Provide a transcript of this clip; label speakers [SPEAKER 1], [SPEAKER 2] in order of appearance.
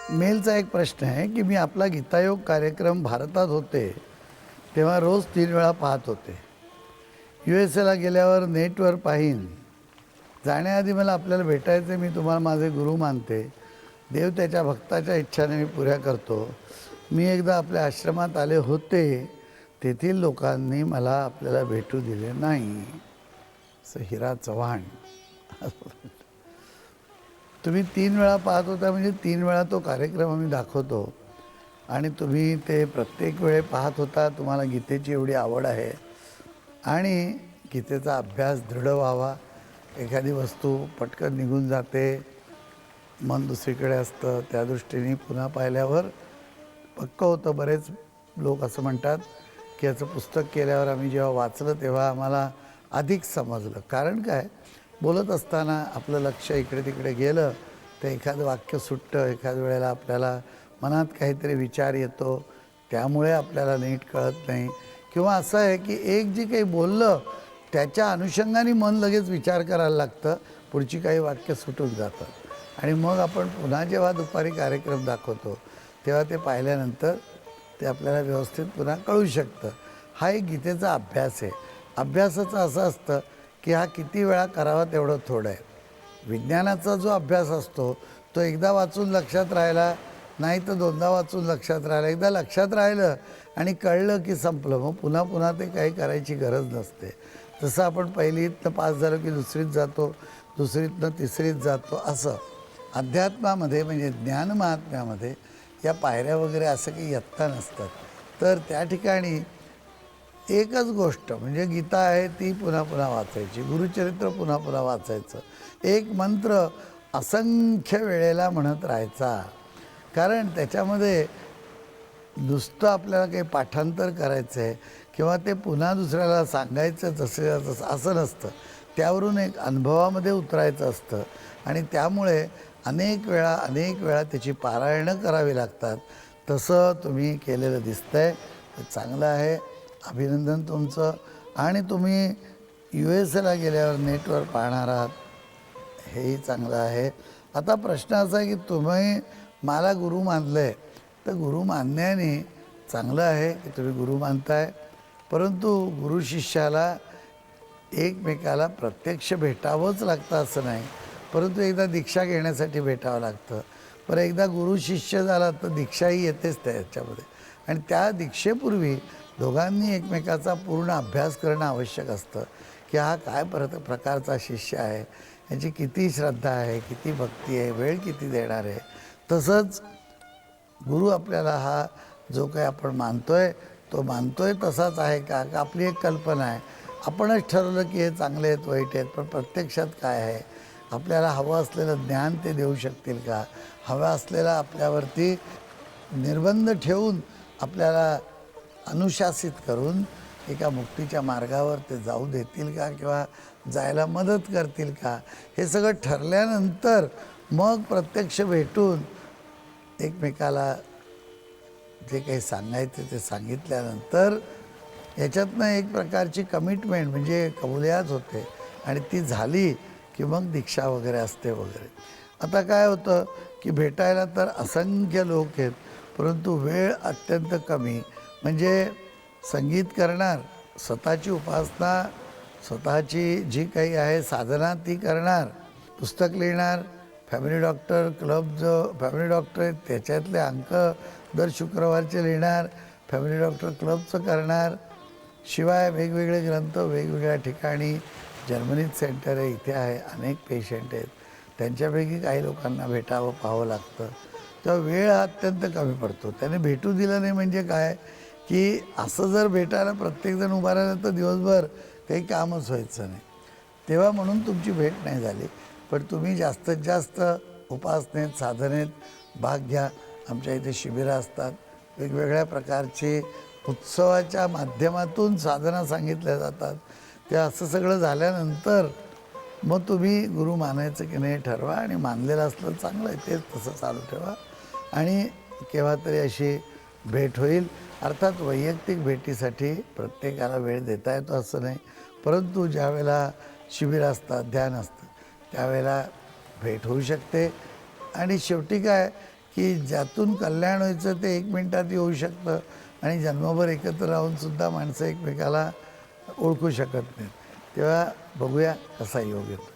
[SPEAKER 1] मेलचा एक प्रश्न आहे की मी आपला गीतायोग कार्यक्रम भारतात होते तेव्हा रोज 3 वेळा पाहत होते. USA गेल्यावर नेटवर पाहीन. जाण्याआधी मला आपल्याला भेटायचे. मी तुम्हाला माझे गुरु मानते. देव त्याच्या भक्ताच्या इच्छाने मी पुऱ्या करतो. मी एकदा आपल्या आश्रमात आले होते. तेथील लोकांनी मला आपल्याला भेटू दिले नाही. असं हिरा चव्हाण. तुम्ही 3 वेळा पाहत होता म्हणजे 3 वेळा तो कार्यक्रम आम्ही दाखवतो आणि तुम्ही ते प्रत्येक वेळे पाहत होता. तुम्हाला गीतेची एवढी आवड आहे आणि गीतेचा अभ्यास दृढ व्हावा. एखादी वस्तू पटकन निघून जाते, मन दुसरीकडे असतं, त्या दृष्टीने पुन्हा पाहिल्यावर पक्क होतं. बरेच लोक असं म्हणतात की याचं पुस्तक केल्यावर आम्ही जेव्हा वाचलं तेव्हा आम्हाला अधिक समजलं. कारण काय, बोलत असताना आपलं लक्ष इकडे तिकडे गेलं तर एखादं वाक्य सुटतं, एखाद्या वेळेला आपल्याला मनात काहीतरी विचार येतो, त्यामुळे आपल्याला नीट कळत नाही. किंवा असं आहे की एक जे काही बोललं त्याच्या अनुषंगाने मन लगेच विचार करायला लागतं, पुढची काही वाक्य सुटून जातात आणि मग आपण पुन्हा जेव्हा दुपारी कार्यक्रम दाखवतो तेव्हा ते पाहिल्यानंतर ते आपल्याला व्यवस्थित पुन्हा कळू शकतं. हा एक गीतेचा अभ्यास आहे. अभ्यासाचं असं असतं की हा किती वेळा करावा तेवढं थोडं आहे. विज्ञानाचा जो अभ्यास असतो तो एकदा वाचून लक्षात राहिला नाही तर दोनदा वाचून लक्षात राहिलं. एकदा लक्षात राहिलं आणि कळलं की संपलं. मग पुन्हा पुन्हा ते काही करायची गरज नसते. जसं आपण पहिलीतनं पास झालो की दुसरीत जातो, दुसरीतनं तिसरीत जातो. असं अध्यात्मामध्ये म्हणजे ज्ञानमहात्म्यामध्ये या पायऱ्या वगैरे असं काही इयत्ता नसतात. तर त्या ठिकाणी एकच गोष्ट म्हणजे गीता आहे ती पुन्हा पुन्हा वाचायची, गुरुचरित्र पुन्हा पुन्हा वाचायचं, एक मंत्र असंख्य वेळेला म्हणत राहायचा. कारण त्याच्यामध्ये नुसतं आपल्याला काही पाठांतर करायचं आहे किंवा ते पुन्हा दुसऱ्याला सांगायचं जसं असं नसतं. त्यावरून एक अनुभवामध्ये उतरायचं असतं आणि त्यामुळे अनेक वेळा त्याची पारायणं करावी लागतात. तसं तुम्ही केलेलं दिसतंय, ते चांगलं आहे. अभिनंदन तुमचं. आणि तुम्ही USA गेल्यावर नेटवर पाहणार आहात, हेही चांगलं आहे. आता प्रश्न असा आहे की तुम्ही मला गुरु मानलं आहे, तर गुरु मानण्याने चांगलं आहे की तुम्ही गुरु मानताय, परंतु गुरु शिष्याला एकमेकाला प्रत्यक्ष भेटावंच लागतं असं नाही. परंतु एकदा दीक्षा घेण्यासाठी भेटावं लागतं. बरं, एकदा गुरु शिष्य झाला तर दीक्षाही येतेच त्याच्यामध्ये आणि त्या दीक्षेपूर्वी दोघांनी एकमेकाचा पूर्ण अभ्यास करणं आवश्यक असतं की हा काय प्रकारचा शिष्य आहे, याची किती श्रद्धा आहे, किती भक्ती आहे, वेळ किती देणार आहे. तसंच गुरु आपल्याला हा जो काही आपण मानतोय तो मानतोय तसाच आहे का, आपली एक कल्पना आहे. आपणच ठरवलं की हे चांगले आहेत वाईट आहेत, पण प्रत्यक्षात काय आहे, आपल्याला हवं असलेलं ज्ञान ते देऊ शकतील का, हवं असलेला आपल्यावरती निर्बंध ठेवून आपल्याला अनुशासित करून एका मुक्तीच्या मार्गावर ते जाऊ देतील का किंवा जायला मदत करतील का, हे सगळं ठरल्यानंतर मग प्रत्यक्ष भेटून एकमेकाला जे काही सांगायचं ते सांगितल्यानंतर याच्यातनं एक प्रकारची कमिटमेंट म्हणजे कबुलियात होते आणि ती झाली की मग दीक्षा वगैरे असते वगैरे. आता काय होतं की भेटायला तर असंख्य लोक आहेत, परंतु वेळ अत्यंत कमी. म्हणजे संगीत करणार, स्वतःची उपासना, स्वतःची जी काही आहे साधना ती करणार, पुस्तक लिहिणार, फॅमिली डॉक्टर क्लब जो फॅमिली डॉक्टर आहेत त्याच्यातले अंक दर शुक्रवारचे लिहिणार, फॅमिली डॉक्टर क्लबचं करणार, शिवाय वेगवेगळे ग्रंथ वेगवेगळ्या ठिकाणी, जर्मनीत सेंटर आहे, इथे आहे, अनेक पेशंट आहेत, त्यांच्यापैकी काही लोकांना भेटावं पाहावं लागतं. तेव्हा वेळ हा अत्यंत कमी पडतो. त्याने भेटू दिलं नाही म्हणजे काय की असं जर भेटायला प्रत्येकजण उभा राहिला तर दिवसभर काही कामच व्हायचं नाही. तेव्हा म्हणून तुमची भेट नाही झाली. पण तुम्ही जास्तीत जास्त उपासनेत साधनेत भाग घ्या. आमच्या इथे शिबिरं असतात, वेगवेगळ्या प्रकारचे उत्सवाच्या माध्यमातून साधना सांगितल्या जातात. ते असं सगळं झाल्यानंतर मग तुम्ही गुरु मानायचं की नाही ठरवा आणि मानलेलं असलं चांगलं आहे, तेच तसं चालू ठेवा आणि केव्हा तरी अशी भेट होईल. अर्थात वैयक्तिक भेटीसाठी प्रत्येकाला वेळ देता येतो असं नाही, परंतु ज्यावेळेला शिबिर असतात, ध्यान असतं, त्यावेळेला भेट होऊ शकते. आणि शेवटी काय की ज्यातून कल्याण व्हायचं ते 1 मिनिटात येऊ शकतं आणि जन्मभर एकत्र राहूनसुद्धा माणसं एकमेकाला ओळखू शकत नाहीत. तेव्हा बघूया कसा योग येतो.